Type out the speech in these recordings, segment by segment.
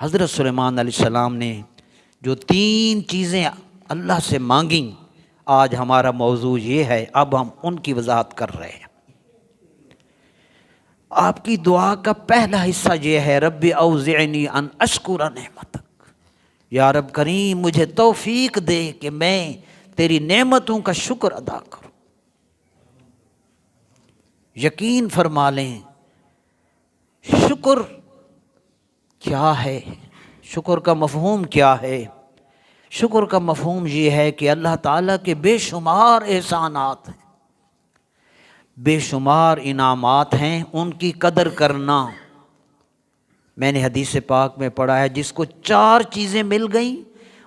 حضرت سلیمان علیہ السلام نے جو 3 چیزیں اللہ سے مانگیں، آج ہمارا موضوع یہ ہے، اب ہم ان کی وضاحت کر رہے ہیں۔ آپ کی دعا کا پہلا حصہ یہ ہے، رب اوزعنی ان اشکر نعمتک، یا رب کریم مجھے توفیق دے کہ میں تیری نعمتوں کا شکر ادا کروں۔ یقین فرما لیں شکر کیا ہے، شکر کا مفہوم کیا ہے؟ شکر کا مفہوم یہ ہے کہ اللہ تعالیٰ کے بے شمار احسانات ہیں، بے شمار انعامات ہیں، ان کی قدر کرنا۔ میں نے حدیث پاک میں پڑھا ہے، جس کو 4 چیزیں مل گئیں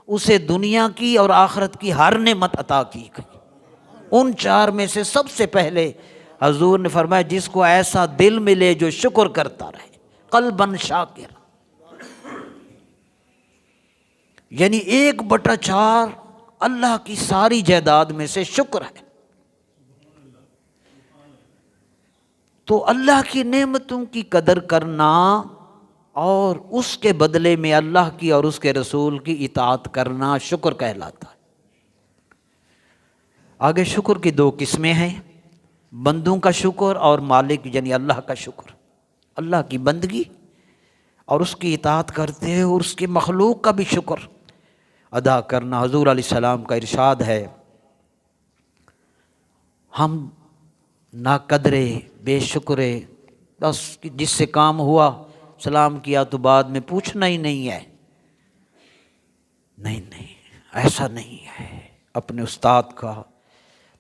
اسے دنیا کی اور آخرت کی ہر نعمت عطا کی گئی۔ ان 4 میں سے سب سے پہلے حضور نے فرمایا جس کو ایسا دل ملے جو شکر کرتا رہے، قلباً شاکر، یعنی 1/4 اللہ کی ساری جائیداد میں سے شکر ہے۔ تو اللہ کی نعمتوں کی قدر کرنا اور اس کے بدلے میں اللہ کی اور اس کے رسول کی اطاعت کرنا شکر کہلاتا ہے۔ آگے شکر کی 2 قسمیں ہیں، بندوں کا شکر اور مالک یعنی اللہ کا شکر۔ اللہ کی بندگی اور اس کی اطاعت کرتے ہیں اور اس کی مخلوق کا بھی شکر ادا کرنا۔ حضور علیہ السلام کا ارشاد ہے، ہم ناقدرے، بے شکرے، بس جس سے کام ہوا سلام کیا تو بعد میں پوچھنا ہی نہیں ہے۔ نہیں، ایسا نہیں ہے۔ اپنے استاد کا،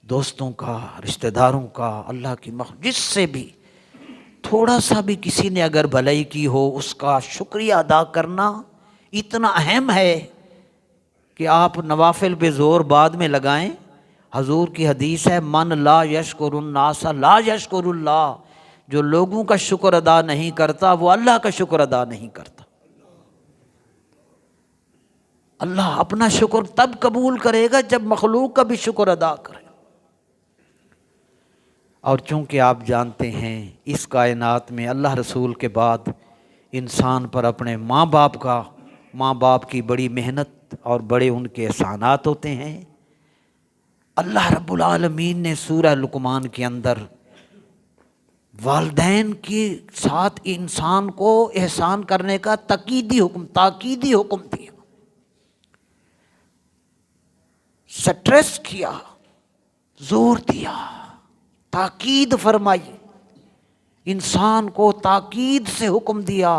دوستوں کا، رشتہ داروں کا، اللہ کی جس سے بھی تھوڑا سا بھی کسی نے اگر بھلائی کی ہو اس کا شکریہ ادا کرنا اتنا اہم ہے کہ آپ نوافل پہ زور بعد میں لگائیں۔ حضور کی حدیث ہے، من لا یشکر الناس لا یشکر اللہ، جو لوگوں کا شکر ادا نہیں کرتا وہ اللہ کا شکر ادا نہیں کرتا۔ اللہ اپنا شکر تب قبول کرے گا جب مخلوق کا بھی شکر ادا کرے۔ اور چونکہ آپ جانتے ہیں اس کائنات میں اللہ رسول کے بعد انسان پر اپنے ماں باپ کی بڑی محنت اور بڑے ان کے احسانات ہوتے ہیں۔ اللہ رب العالمین نے سورہ لقمان کے اندر والدین کے ساتھ انسان کو احسان کرنے کا تاکیدی حکم دیا، سٹریس کیا، زور دیا، تاکید فرمائی، انسان کو تاکید سے حکم دیا۔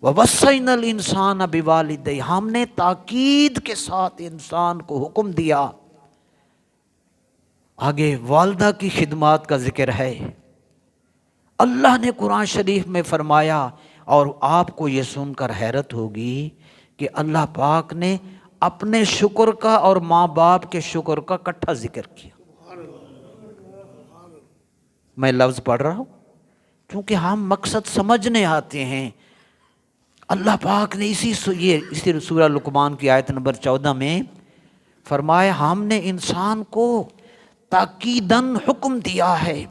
وَوَصَّيْنَا الْإِنسَانَ بِوَالِدَيْهِ، ہم نے تاکید کے ساتھ انسان کو حکم دیا۔ آگے والدہ کی خدمات کا ذکر ہے۔ اللہ نے قرآن شریف میں فرمایا، اور آپ کو یہ سن کر حیرت ہوگی کہ اللہ پاک نے اپنے شکر کا اور ماں باپ کے شکر کا اکٹھا ذکر کیا۔ میں لفظ پڑھ رہا ہوں کیونکہ ہم مقصد سمجھنے آتے ہیں۔ اللہ پاک نے اسی سورہ لقمان کی آیت نمبر 14 میں فرمایا، ہم نے انسان کو تاکیداً حکم دیا ہے۔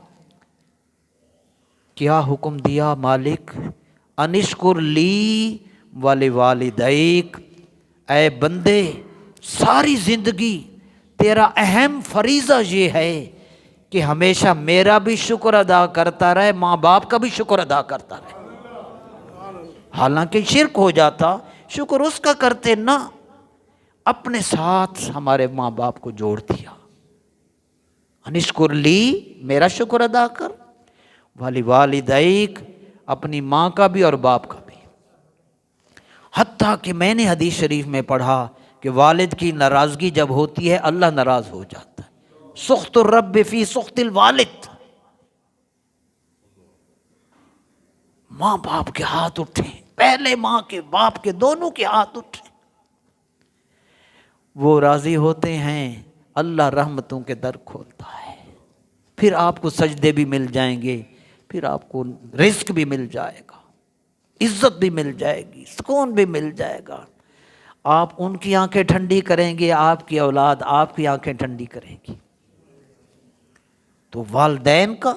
کیا حکم دیا مالک؟ انشکر لی ولوالدیک، اے بندے ساری زندگی تیرا اہم فریضہ یہ ہے کہ ہمیشہ میرا بھی شکر ادا کرتا رہے، ماں باپ کا بھی شکر ادا کرتا رہے۔ حالانکہ شرک ہو جاتا، شکر اس کا کرتے نہ، اپنے ساتھ ہمارے ماں باپ کو جوڑ دیا۔ انشکر لی، میرا شکر ادا کر، ولوالدیک، اپنی ماں کا بھی اور باپ کا بھی۔ حتیٰ کہ میں نے حدیث شریف میں پڑھا کہ والد کی ناراضگی جب ہوتی ہے اللہ ناراض ہو جاتا ہے۔ سخط الرب فی سخط الوالد، ماں باپ کے ہاتھ اٹھے، پہلے ماں کے باپ کے دونوں کے ہاتھ اٹھے، وہ راضی ہوتے ہیں، اللہ رحمتوں کے در کھولتا ہے، پھر آپ کو سجدے بھی مل جائیں گے، پھر آپ کو رزق بھی مل جائے گا، عزت بھی مل جائے گی، سکون بھی مل جائے گا۔ آپ ان کی آنکھیں ٹھنڈی کریں گے، آپ کی اولاد آپ کی آنکھیں ٹھنڈی کرے گی۔ تو والدین کا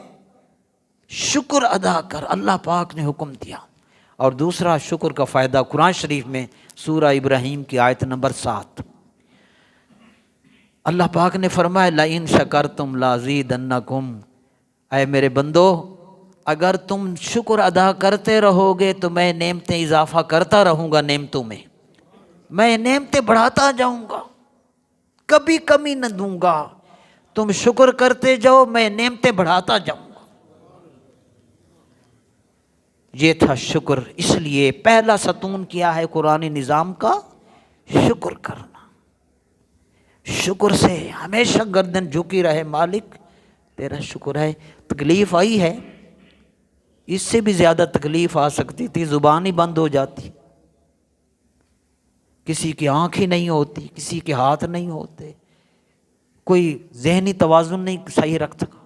شکر ادا کر، اللہ پاک نے حکم دیا۔ اور دوسرا شکر کا فائدہ قرآن شریف میں سورہ ابراہیم کی آیت نمبر 7، اللہ پاک نے فرمایا لئن شکرتم لازیدنکم، اے میرے بندو اگر تم شکر ادا کرتے رہو گے تو میں نعمتیں اضافہ کرتا رہوں گا، نعمتوں میں نعمتیں بڑھاتا جاؤں گا، کبھی کمی نہ دوں گا، تم شکر کرتے جاؤ میں نعمتیں بڑھاتا جاؤں گا۔ یہ تھا شکر، اس لیے پہلا ستون کیا ہے قرآن نظام کا؟ شکر کرنا۔ شکر سے ہمیشہ گردن جھکی رہے، مالک تیرا شکر ہے۔ تکلیف آئی ہے، اس سے بھی زیادہ تکلیف آ سکتی تھی، زبان ہی بند ہو جاتی، کسی کی آنکھ ہی نہیں ہوتی، کسی کے ہاتھ نہیں ہوتے، کوئی ذہنی توازن نہیں صحیح رکھ سکا،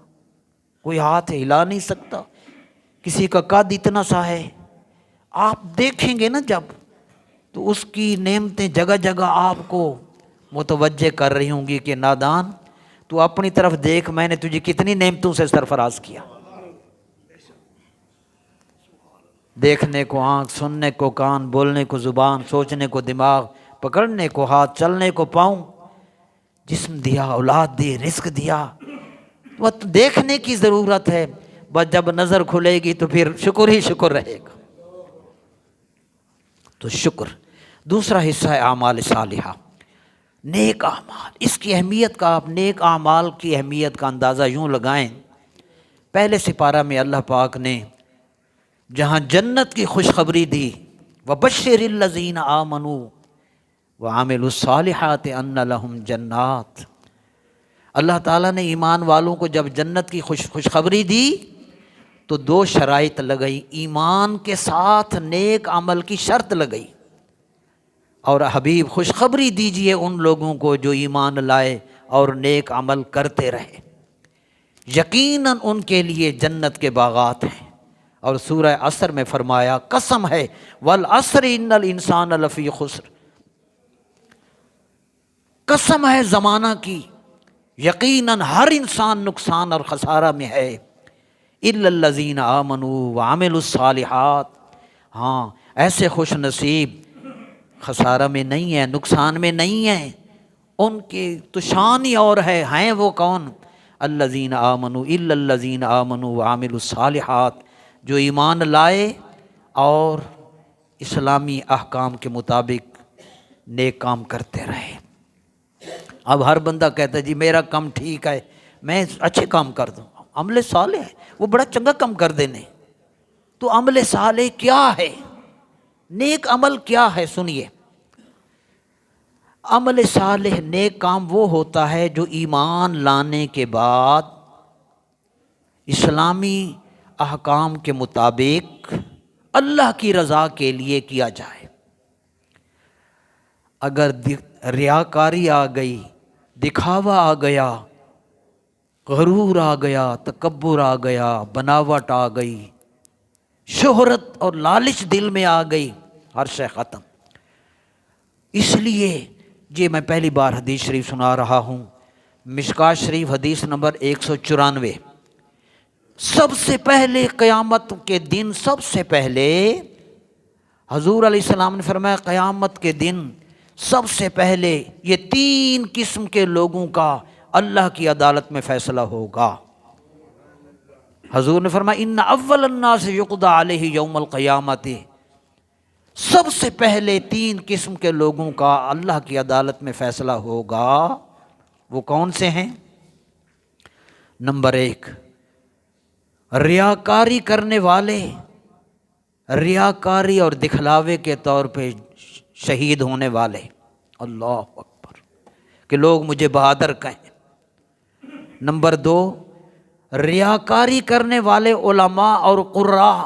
کوئی ہاتھ ہلا نہیں سکتا، کسی کا قد اتنا سا ہے، آپ دیکھیں گے نا جب تو اس کی نعمتیں جگہ جگہ آپ کو متوجہ کر رہی ہوں گی کہ نادان تو اپنی طرف دیکھ، میں نے تجھے کتنی نعمتوں سے سرفراز کیا، دیکھنے کو آنکھ، سننے کو کان، بولنے کو زبان، سوچنے کو دماغ، پکڑنے کو ہاتھ، چلنے کو پاؤں، جسم دیا، اولاد دی، رزق دیا، وہ دیکھنے کی ضرورت ہے، بس جب نظر کھلے گی تو پھر شکر ہی شکر رہے گا۔ تو شکر دوسرا حصہ ہے اعمال صالحہ، نیک اعمال۔ اس کی اہمیت کا، آپ نیک اعمال کی اہمیت کا اندازہ یوں لگائیں، پہلے سپارہ میں اللہ پاک نے جہاں جنت کی خوشخبری دی، وَبَشِّرِ الَّذِينَ آمَنُوا وَعَمِلُوا الصَّالِحَاتِ أَنَّ لَهُمْ جَنَّاتٍ، اللہ تعالیٰ نے ایمان والوں کو جب جنت کی خوشخبری دی تو دو شرائط لگئی، ایمان کے ساتھ نیک عمل کی شرط لگئی، اور حبیب خوشخبری دیجئے ان لوگوں کو جو ایمان لائے اور نیک عمل کرتے رہے، یقیناً ان کے لیے جنت کے باغات ہیں۔ اور سورہ عصر میں فرمایا قسم ہے والعصر ان الانسان لفی خسر، قسم ہے زمانہ کی، یقیناً ہر انسان نقصان اور خسارہ میں ہے، الا الذین آمنوا وعملوا الصالحات، ہاں ایسے خوش نصیب خسارہ میں نہیں ہے، نقصان میں نہیں ہے، ان کی تو شان ہی اور ہے، ہیں وہ کون؟ الذین آمنوا الا الذین آمنوا وعملوا الصالحات، جو ایمان لائے اور اسلامی احکام کے مطابق نیک کام کرتے رہے۔ اب ہر بندہ کہتا ہے جی میرا کام ٹھیک ہے، میں اچھے کام کر دوں، عمل صالح ہے، وہ بڑا چنگا کام کر دینے، تو عمل صالح کیا ہے؟ نیک عمل کیا ہے؟ سنیے، عمل صالح نیک کام وہ ہوتا ہے جو ایمان لانے کے بعد اسلامی احکام کے مطابق اللہ کی رضا کے لیے کیا جائے۔ اگر ریاکاری آ گئی، دکھاوا آ گیا، غرور آ گیا، تکبر آ گیا، بناوٹ آ گئی، شہرت اور لالچ دل میں آ گئی، ہر شے ختم۔ اس لیے یہ میں پہلی بار حدیث شریف سنا رہا ہوں، مشکوٰۃ شریف حدیث نمبر 194، سب سے پہلے قیامت کے دن، سب سے پہلے حضور علیہ السلام نے فرمایا قیامت کے دن سب سے پہلے یہ 3 قسم کے لوگوں کا اللہ کی عدالت میں فیصلہ ہوگا۔ حضور نے فرمایا ان اول الناس یقضی علیہ یوم القیامت، سب سے پہلے 3 قسم کے لوگوں کا اللہ کی عدالت میں فیصلہ ہوگا، وہ کون سے ہیں؟ نمبر 1، ریاکاری کرنے والے، ریاکاری اور دکھلاوے کے طور پہ شہید ہونے والے، اللہ اکبر، کہ لوگ مجھے بہادر کہیں۔ نمبر 2، ریاکاری کرنے والے علماء اور قراء،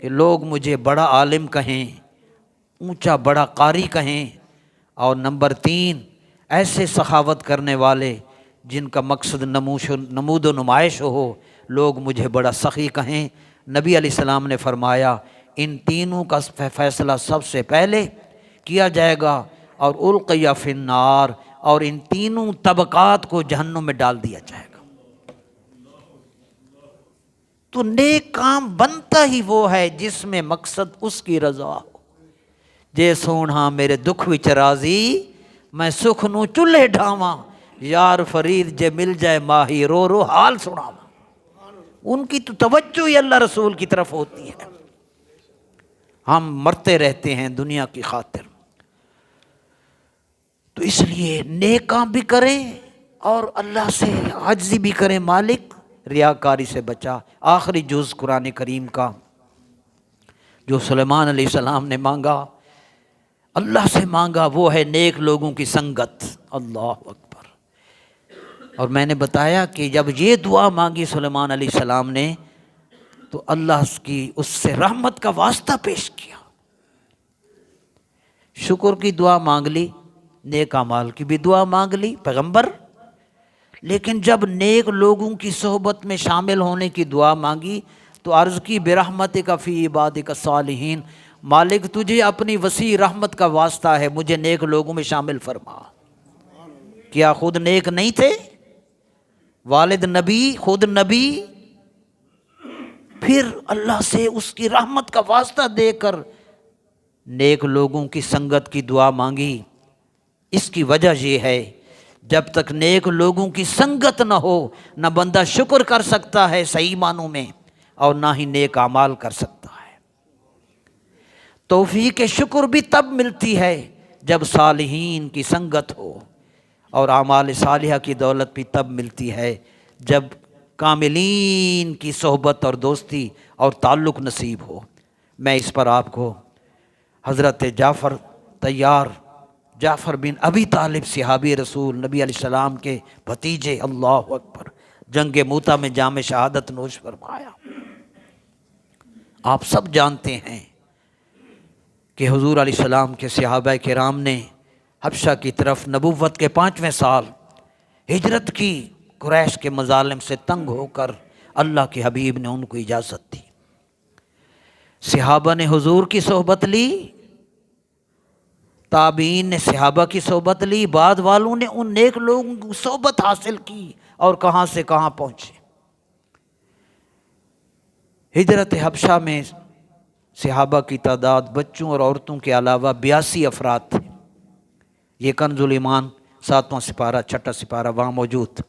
کہ لوگ مجھے بڑا عالم کہیں، اونچا بڑا قاری کہیں۔ اور نمبر 3، ایسے سخاوت کرنے والے جن کا مقصد نمود و نمائش ہو، لوگ مجھے بڑا سخی کہیں۔ نبی علیہ السلام نے فرمایا ان تینوں کا فیصلہ سب سے پہلے کیا جائے گا، اور القی فی النار، اور ان تینوں طبقات کو جہنم میں ڈال دیا جائے گا۔ تو نیک کام بنتا ہی وہ ہے جس میں مقصد اس کی رضا ہو۔ جے سونا میرے دکھ وچ راضی، میں سکھ نو چولہے ڈھاواں، یار فرید جے مل جائے ماہی رو رو حال سناواں۔ ان کی تو توجہ ہی اللہ رسول کی طرف ہوتی ہے۔ ہم مرتے رہتے ہیں دنیا کی خاطر۔ تو اس لیے نیک کام بھی کریں اور اللہ سے عاجزی بھی کریں، مالک ریاکاری سے بچا۔ آخری جز قرآن کریم کا جو سلیمان علیہ السلام نے مانگا، اللہ سے مانگا، وہ ہے نیک لوگوں کی سنگت۔ اللہ اکبر۔ اور میں نے بتایا کہ جب یہ دعا مانگی سلیمان علیہ السلام نے تو اللہ کی اس سے رحمت کا واسطہ پیش کیا۔ شکر کی دعا مانگ لی، نیک اعمال کی بھی دعا مانگ لی پیغمبر، لیکن جب نیک لوگوں کی صحبت میں شامل ہونے کی دعا مانگی تو عرض کی برحمتک فی عبادک الصالحین، مالک تجھے اپنی وسیع رحمت کا واسطہ ہے، مجھے نیک لوگوں میں شامل فرما۔ کیا خود نیک نہیں تھے؟ والد نبی، خود نبی، پھر اللہ سے اس کی رحمت کا واسطہ دے کر نیک لوگوں کی سنگت کی دعا مانگی۔ اس کی وجہ یہ ہے جب تک نیک لوگوں کی سنگت نہ ہو نہ بندہ شکر کر سکتا ہے صحیح معنوں میں، اور نہ ہی نیک اعمال کر سکتا ہے۔ توفیق شکر بھی تب ملتی ہے جب صالحین کی سنگت ہو، اور اعمال صالحہ کی دولت بھی تب ملتی ہے جب کاملین کی صحبت اور دوستی اور تعلق نصیب ہو۔ میں اس پر آپ کو حضرت جعفر بن ابی طالب صحابی رسول نبی علیہ السلام کے بھتیجے، اللہ اکبر، جنگ موتا میں جام شہادت نوش فرمایا۔ آپ سب جانتے ہیں کہ حضور علیہ السلام کے صحابہ کرام نے حبشہ کی طرف نبوت کے 5ویں سال ہجرت کی، قریش کے مظالم سے تنگ ہو کر اللہ کے حبیب نے ان کو اجازت دی۔ صحابہ نے حضور کی صحبت لی، تابعین نے صحابہ کی صحبت لی، بعد والوں نے ان نیک لوگوں کی صحبت حاصل کی اور کہاں سے کہاں پہنچے۔ ہجرت حبشہ میں صحابہ کی تعداد بچوں اور عورتوں کے علاوہ 82 افراد تھے۔ یہ کنز الایمان 7واں سپارہ 6واں سپارہ وہاں موجود۔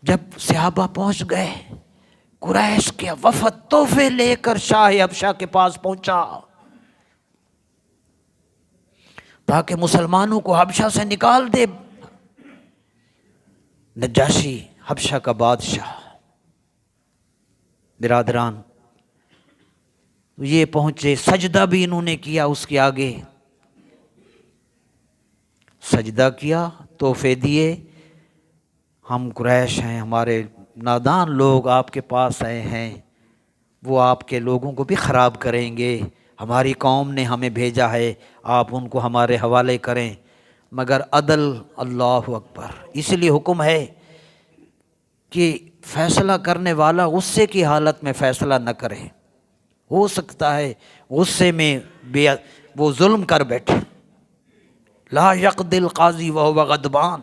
جب صحابہ پہنچ گئے، قریش کے وفد تحفے لے کر شاہ حبشہ کے پاس پہنچا تاکہ مسلمانوں کو حبشہ سے نکال دے۔ نجاشی حبشہ کا بادشاہ، برادران یہ پہنچے، سجدہ بھی انہوں نے کیا، اس کے آگے سجدہ کیا، تحفے دیے۔ ہم قریش ہیں، ہمارے نادان لوگ آپ کے پاس آئے ہیں، وہ آپ کے لوگوں کو بھی خراب کریں گے، ہماری قوم نے ہمیں بھیجا ہے، آپ ان کو ہمارے حوالے کریں۔ مگر عدل، اللہ اکبر، اس لیے حکم ہے کہ فیصلہ کرنے والا غصے کی حالت میں فیصلہ نہ کرے، ہو سکتا ہے غصے میں وہ ظلم کر بیٹھے۔ لا یقضی القاضی وہو غضبان۔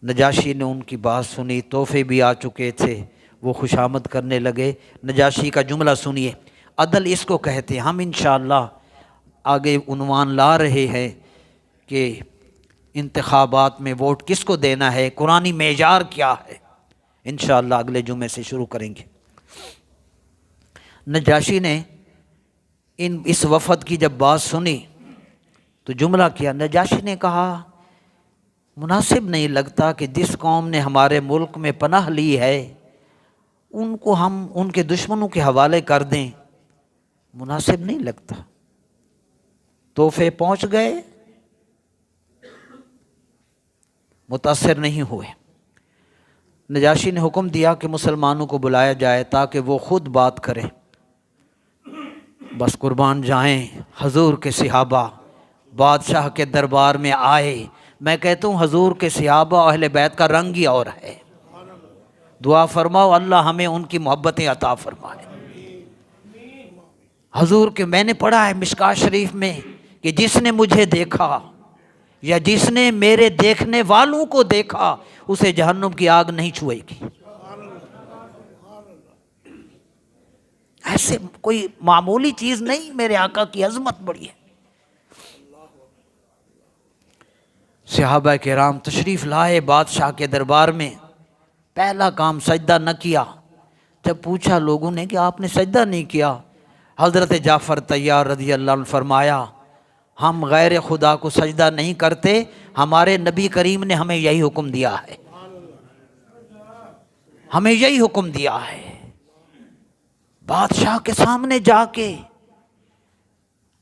نجاشی نے ان کی بات سنی، تحفے بھی آ چکے تھے، وہ خوشامد کرنے لگے۔ نجاشی کا جملہ سنیے، عدل اس کو کہتے ہیں۔ ہم انشاءاللہ آگے عنوان لا رہے ہیں کہ انتخابات میں ووٹ کس کو دینا ہے، قرآنی معیار کیا ہے، انشاءاللہ اگلے جمعے سے شروع کریں گے۔ نجاشی نے اس وفد کی جب بات سنی تو جملہ کیا، نجاشی نے کہا مناسب نہیں لگتا کہ جس قوم نے ہمارے ملک میں پناہ لی ہے ان کو ہم ان کے دشمنوں کے حوالے کر دیں، مناسب نہیں لگتا۔ تحفے پہنچ گئے، متاثر نہیں ہوئے۔ نجاشی نے حکم دیا کہ مسلمانوں کو بلایا جائے تاکہ وہ خود بات کریں۔ بس قربان جائیں، حضور کے صحابہ بادشاہ کے دربار میں آئے۔ میں کہتا ہوں حضور کے صحابہ اہل بیت کا رنگ ہی اور ہے۔ دعا فرماؤ اللہ ہمیں ان کی محبتیں عطا فرمائے۔ حضور کے میں نے پڑھا ہے مشکاۃ شریف میں کہ جس نے مجھے دیکھا یا جس نے میرے دیکھنے والوں کو دیکھا اسے جہنم کی آگ نہیں چھوئے گی۔ ایسے کوئی معمولی چیز نہیں، میرے آقا کی عظمت بڑی ہے۔ صحابہ کرام تشریف لائے بادشاہ کے دربار میں، پہلا کام سجدہ نہ کیا۔ جب پوچھا لوگوں نے کہ آپ نے سجدہ نہیں کیا، حضرت جعفر طیار رضی اللہ عنہ فرمایا ہم غیر خدا کو سجدہ نہیں کرتے، ہمارے نبی کریم نے ہمیں یہی حکم دیا ہے، ہمیں یہی حکم دیا ہے۔ بادشاہ کے سامنے جا کے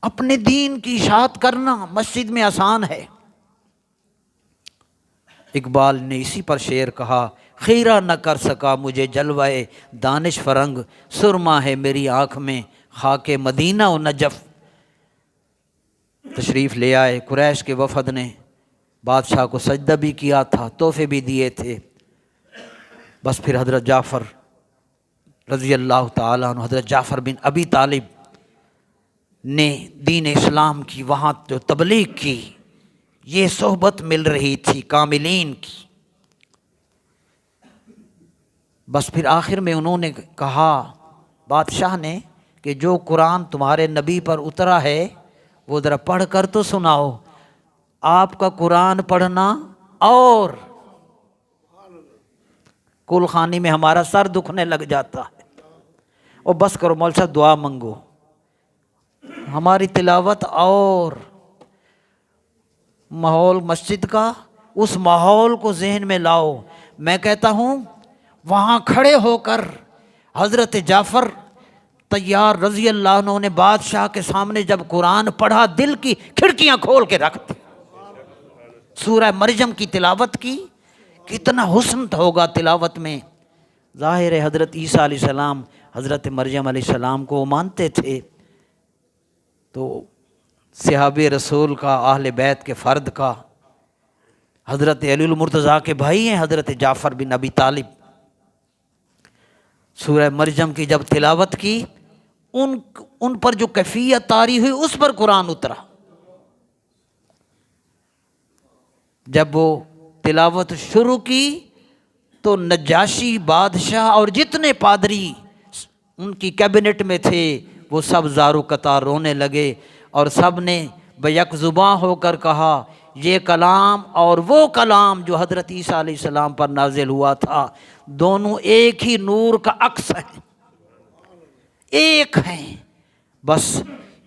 اپنے دین کی اشاعت کرنا مسجد میں آسان ہے۔ اقبال نے اسی پر شعر کہا، خیرہ نہ کر سکا مجھے جلوہ دانش فرنگ، سرما ہے میری آنکھ میں خاک مدینہ و نجف۔ تشریف لے آئے قریش کے وفد نے، بادشاہ کو سجدہ بھی کیا تھا، تحفے بھی دیے تھے۔ بس پھر حضرت جعفر رضی اللہ تعالیٰ عنہ، حضرت جعفر بن ابی طالب نے دین اسلام کی وہاں جو تبلیغ کی، یہ صحبت مل رہی تھی کاملین کی۔ بس پھر آخر میں انہوں نے کہا بادشاہ نے کہ جو قرآن تمہارے نبی پر اترا ہے وہ ذرا پڑھ کر تو سناؤ۔ آپ کا قرآن پڑھنا اور کل خانی میں ہمارا سر دکھنے لگ جاتا ہے، اور بس کرو مول صاحب دعا منگو، ہماری تلاوت اور ماحول مسجد کا، اس ماحول کو ذہن میں لاؤ۔ میں کہتا ہوں وہاں کھڑے ہو کر حضرت جعفر طیار رضی اللہ عنہ نے بادشاہ کے سامنے جب قرآن پڑھا، دل کی کھڑکیاں کھول کے رکھ دی۔ سورہ مریم کی تلاوت کی، کتنا حسن ہوگا تلاوت میں۔ ظاہر ہے حضرت عیسیٰ علیہ السلام حضرت مریم علیہ السلام کو وہ مانتے تھے، تو صحابہ رسول کا، اہل بیت کے فرد کا، حضرت علی المرتضیٰ کے بھائی ہیں حضرت جعفر بن ابی طالب۔ سورہ مریم کی جب تلاوت کی، ان پر جو کیفیت طاری ہوئی اس پر قرآن اترا۔ جب وہ تلاوت شروع کی تو نجاشی بادشاہ اور جتنے پادری ان کی کیبنٹ میں تھے وہ سب زارو قطار رونے لگے، اور سب نے بیک زباں ہو کر کہا یہ کلام اور وہ کلام جو حضرت عیسیٰ علیہ السلام پر نازل ہوا تھا، دونوں ایک ہی نور کا عکس ہیں، ایک ہیں۔ بس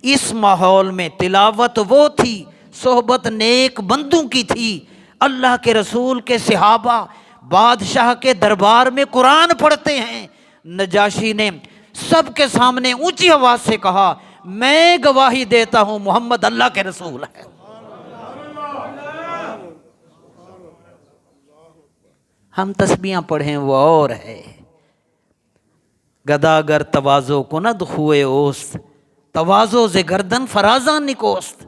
اس ماحول میں تلاوت وہ تھی، صحبت نیک بندوں کی تھی، اللہ کے رسول کے صحابہ بادشاہ کے دربار میں قرآن پڑھتے ہیں۔ نجاشی نے سب کے سامنے اونچی آواز سے کہا میں گواہی دیتا ہوں محمد اللہ کے رسول ہے۔ ہم تسبیحاں پڑھیں وہ اور ہے، گداگر تواضع کند خوئے اوست، تواضع ز گردن فرازاں نکوست۔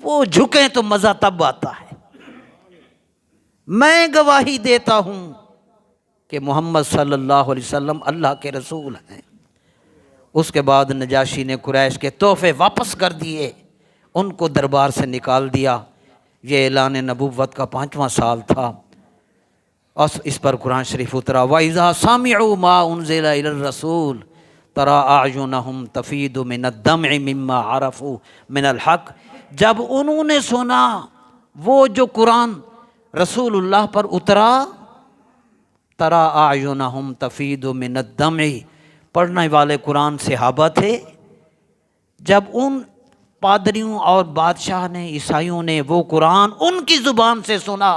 وہ جھکیں تو مزہ تب آتا ہے۔ میں گواہی دیتا ہوں کہ محمد صلی اللہ علیہ وسلم اللہ کے رسول ہیں۔ اس کے بعد نجاشی نے قریش کے تحفے واپس کر دیے، ان کو دربار سے نکال دیا۔ یہ اعلان نبوت کا 5واں سال تھا، اور اس پر قرآن شریف اترا، وَإِذَا سَمِعُوا مَا أُنزِلَ إِلَى الرَّسُولِ تَرَىٰ أَعْيُنَهُمْ تَفِيضُ مِنَ الدَّمْعِ مِمَّا عَرَفُوا مِنَ الْحَقِّ۔ جب انہوں نے سنا وہ جو قرآن رسول اللہ پر اترا، تَرَىٰ أَعْيُنَهُمْ تَفِيضُ مِنَ الدَّمْعِ، پڑھنے والے قرآن صحابہ تھے، جب ان پادریوں اور بادشاہ نے، عیسائیوں نے وہ قرآن ان کی زبان سے سنا،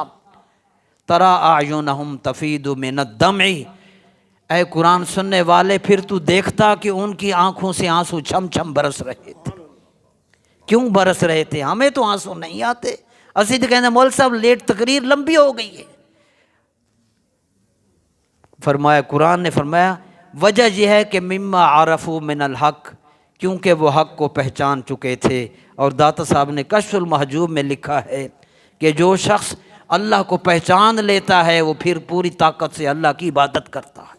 تَرَىٰ أَعْيُنَهُمْ تَفِيضُ مِنَ الدَّمْعِ، اے قرآن سننے والے پھر تو دیکھتا کہ ان کی آنکھوں سے آنسو چھم چھم برس رہے تھے۔ کیوں برس رہے تھے؟ ہمیں تو آنسو نہیں آتے، اسی تو کہتے مول صاحب لیٹ تقریر لمبی ہو گئی ہے۔ فرمایا قرآن نے فرمایا وجہ یہ ہے کہ مما عرفوا من الحق، کیونکہ وہ حق کو پہچان چکے تھے۔ اور داتا صاحب نے کشف المحجوب میں لکھا ہے کہ جو شخص اللہ کو پہچان لیتا ہے وہ پھر پوری طاقت سے اللہ کی عبادت کرتا ہے۔